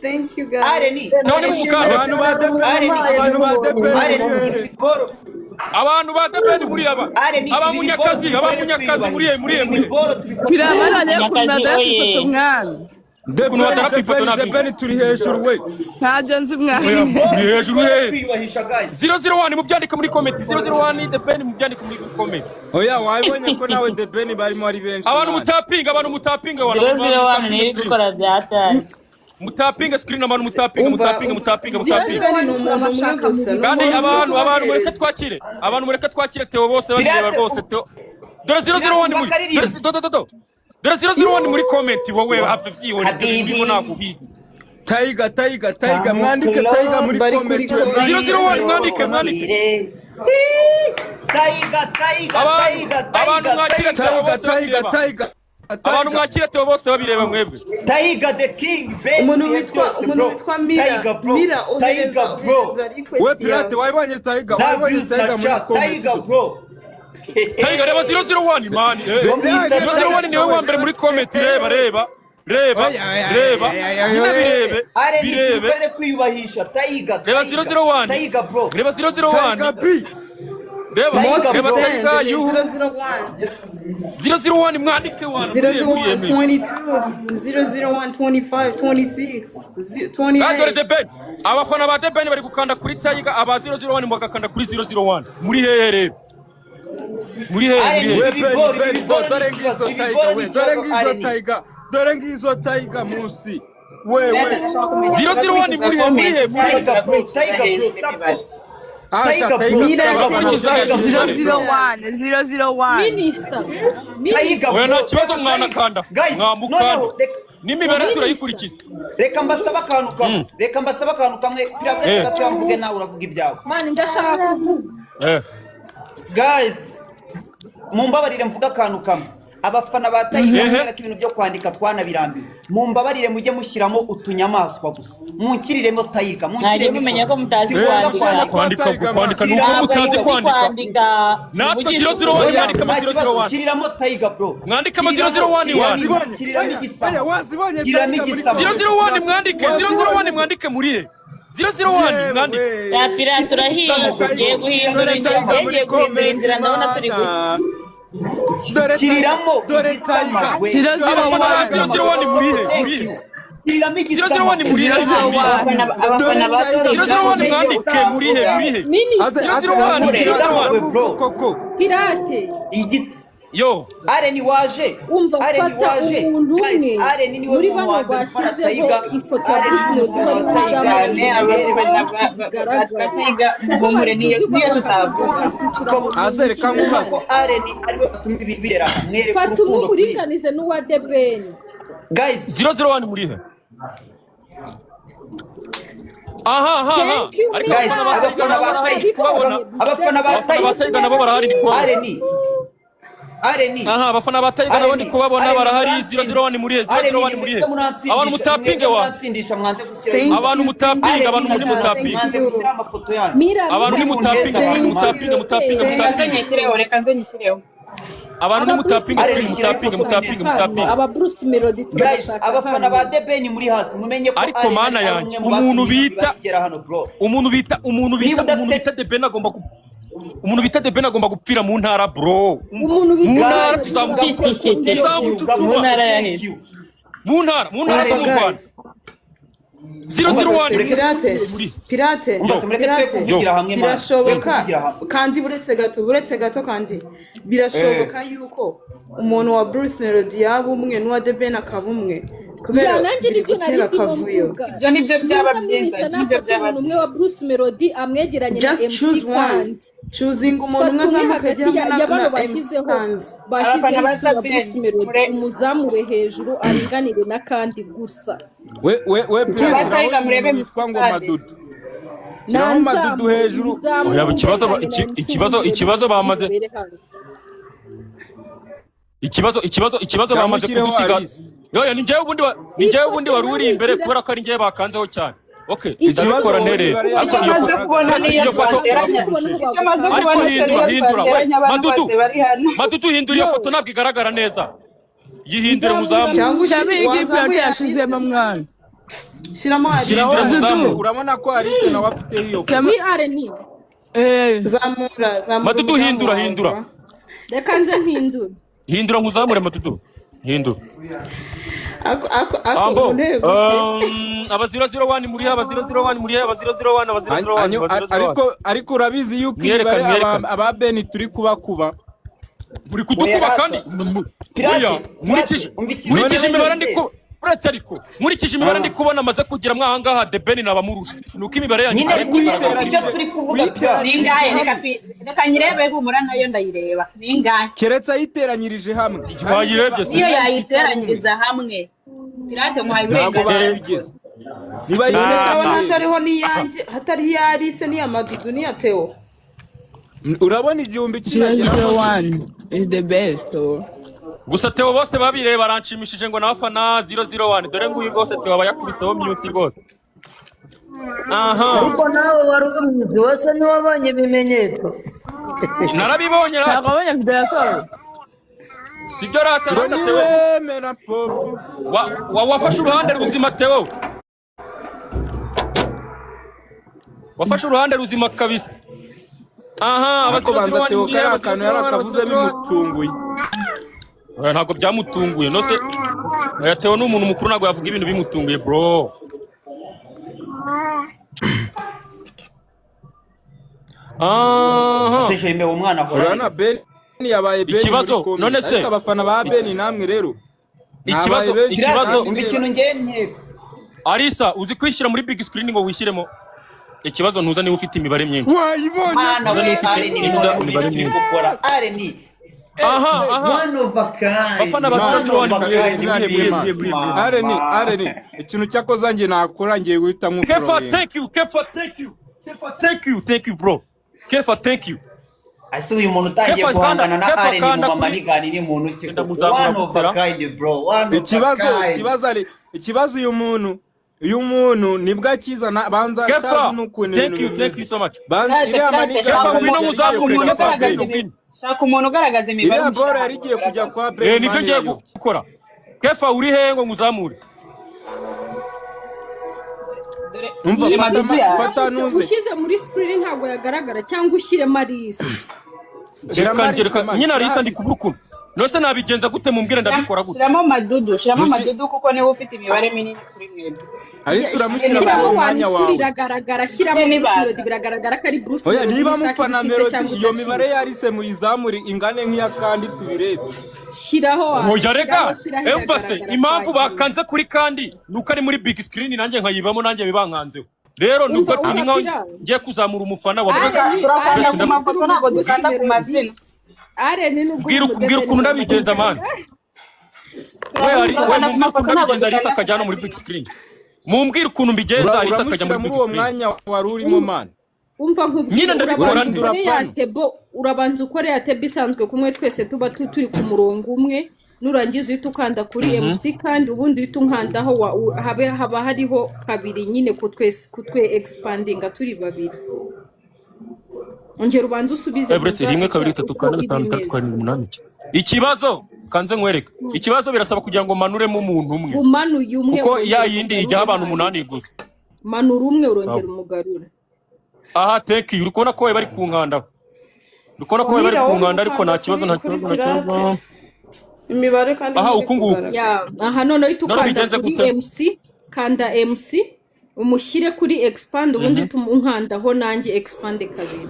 Thank you guys. abantu ba depeni muri aba abamunyakazi muri turabaranye kunada ifoto mwana depeni turi hejuru we ntabyo nzi mwana turi hejuru he 001 mubyandika muri comment 001 depeni mubyandika muri comment oya wabonye ko nawe depeni barimo ari benshi abantu mutapinga wana 001 ni bikora byatari mutapinga screen abantu mutapinga kandi abantu mureka twakire Theo bose bagireba rwose Theo dore 001 muri dore 001 muri comment wowe abyibone ndimo nakubizi Taiga mwandike Taiga muri comment 001 mwandike abantu mwakire Theo bose Taiga abantu mwakire Theo bose babireba mwebwe Taiga the king umuntu witwa Mira Taiga bro we pirate wabonye Taiga muri comment Taiga bro Taiga reba 001 man 001 niwe wa mbere muri comment reba birebe kwiyubahisha Taiga reba 001 Taiga bro reba 001 reba Taiga you 001 mwandike wana 001 22 001 25 26 28 dore depeni abafana ba depeni bari gukanda kuri Taiga aba 001 bagakanda kuri 001 muri hehe rero dore ngizo Taiga munsi wewe 001 muri hehe Taiga bro Taiga 001 Minister oya nta kibazo mwanakanda mwamukanda n'imibare turayikurikiza reka mbasaba akantu kamwe pirate gatamvuge nawe uravuga ibyawe man ndashaka guys mumbabarire mvuga akantu kamwe abafana ba Taiga ibintu byo kwandika twanabirambiwe mumbabarire mujye mushyiramo utunyamaswa gusa munkiriremo Taiga mumenya ko mutazi kwandika nuko mutazi kwandika natwe 001 mwandika 001 kiriramo Taiga bro mwandika 001 wazibonye 001 mwandike muri he 001 mwandike ya pirate turahiye guhindura inzira ndabona turi gushya kiriramo dore Taiga 001 muri he kiriramo 001 muri he 001 mwandike muri he 001 koko pirate igisi yo Areni waje umva ufata umuntu umwe muri bano bashyizeho ifoto ya Bruce Areni ariwe batuma ibi bibera mwereka fata umwe uringanize n'uwa debeni guys 001 muri he aha ariko abafana ba Taiga nabo barahari Areni abafana ba Taiga nabo ndi kubabona barahari 001 muri he 001 muri he abantu mutapinge wa abantu mutapinga abantu muri mutapinga abantu ni mutapinga abantu ni mutapinga aba Bruce Melody turashaka abafana ba debeni muri hasi mumenye ko ariko mana yanjye umuntu bita debeni agomba umuntu bita debeni agomba gupfira mu ntara bro mu ntara tuzamucucuma mu ntara zo mu Rwanda 001 pirate birashoboka kandi buretse gato kandi birashoboka yuko umuntu wa Bruce Melody yaba umwe n'uwa debeni akaba umwe kubera nanjye nibyo nari ndimo mvuga ibyo nibyo byaba byiza nibyo byaba umwe wa Bruce Melody amwegeranye na MC kandi choosing umuntu umwe hagati y'abano bashyizeho Bruce Melody umuzamure hejuru aringanire na kandi gusa we Taiga murebe miswango madudu cyangwa madudu hejuru oya ikibazo bamaze ikibazo bamaze kudusiga yoya ni njyewe ubundi wari uri imbere kubera ko ari njyewe bakanzeho cyane okay ikibazo ntere ariko iyo foto madudu hindura iyo foto ntabwo igaragara neza yihindure muzamu cyangwa ikipe yake yashizemo mwana Dudu urabona ko Alice nawe afite iyo Kami areni zamura Madudu hindura reka nze mpindura hindura nkuzamure Madudu hindura ako aba 001 muri aba 001 muri aba 001 ariko urabizi yuko aba Ben turi kubakuba muri kudukuba kandi oya nkurikije imibare ndiko uretse ariko nkurikije imibare ndi kubona amaze kugira mwahangaha The Ben nabamurusha nuko imibare yanyu ariko icyo turi kuvuga ningaye reka nyirebe humura nayo ndayireba ningaye keretse ayiteranyirije hamwe twayirebye se iyo yayiteranyiriza hamwe pirate muhaye uburenganzira niba hatariho niyanje hatari ya Alice ni Madudu ni Theo urabona igihumbi 001 is the best gusa Theo bose babireba baranshimishije ngo nabafana 001 dore nguyu rwose Theo abayakubiseho mute rwose ariko nawe wari umwizi wose niwabonye ibimenyetso narabibonye ntabonye video yasohoye sibyo rata Theo wafashe uruhande ruzima Theo wafashe uruhande ruzima kabisa abasobanza Theo kari akantu yarakavuze bimutunguye ntabwo byamutunguye no se Theo n'umuntu mukuru ntabwo yavuga ibintu bimutunguye bro seheme umwana ahora Ben yabaye Ben ikibazo none se abafana ba Ben namwe rero ikibazo ikintu ngenye Alisa uzi kwishyira muri big screen ngo wishyiremo ikibazo ntuza niba ufite imibare myinshi wayibonye mana we imibare myinshi gukora areni one of a kind bafana areni ikintu cyakoze nge nakora ngiye guhita Kefa thank you bro Kefa thank you asi uyu muntu utangiye guhangana na areni mu mamanigani ni muntu ki one of a kind bro ikibazo uyu muntu nibwo akizana banza tazi n'ukuntu thank you so much iriya Kefa wino muzamure shaka umuntu ugaragaza imibare iriya bora yari igiye kujya kwa Ben nibyo ngiye gukora Kefa uri he ngo muzamure fata nuze ushyize muri screen ntabwo yagaragara cyangwa ushyiremo Alice reka nyine Alisa ndi kuvuga nose nabigenza gute mumbwire ndabikora gute shiramo Madudu kuko niwe ufite imibare minini kuri mwebwe Alisa uramushyira mu mwanya wawe biragaragara shyiramo Melody biragaragara ko ari Bruce oya niba mufana Melody iyo mibare ya Alice muyizamure ingane nk'iya kandi tubirebe shiraho oya rega emfase impamvu bakanze kuri kandi nuko ari muri big screen nanjye nkayibamo nanjye bibankanzeho rero nuko ngiye kuzamura umufana wa turakanda ku mafoto ntabwo dukanda ku mazina bwira ukuntu ndabigenza man we mumbwira ukuntu ndabigenza Alisa akajya muri big screen mumbwira ukuntu mbigenza Alisa akajya muri big screen mwanya wari urimo man umva nyine ndabikora urabanza ukore ya tebo isanzwe kumwe twese tuba turi ku murongo umwe nurangiza uhita ukanda kuri MC kandi ubundi uhita unkandaho haba hariho kabiri nyine kutwe expandinga turi babiri ongera ubanza usubize everything 1 2 3 4 5 6 7 8 ikibazo kanze nkwereka ikibazo birasaba kugira ngo manuremo umuntu umwe umanuye umwe kuko ya yindi ijya abantu 8 gusa manura umwe urongera umugarura thank you urikona ko bari kunkandaho ariko nta kibazo imibare kandi ukunguka none uhita ukanda kuri MC kanda MC umushyire kuri expand ubundi unkandaho nanjye expand kabiri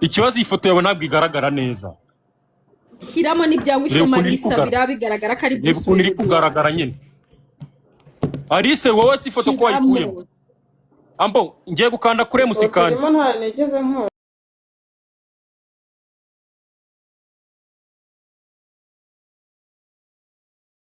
ikibazo ifoto yawe ntabwo igaragara neza shyiramo n'ibyangwa ishema risabira bigaragara ko ari Bruce ukuntu iri kugaragara nyine Alice wowe si ifoto ko wayikuyemo ngiye gukanda kuri MC kandi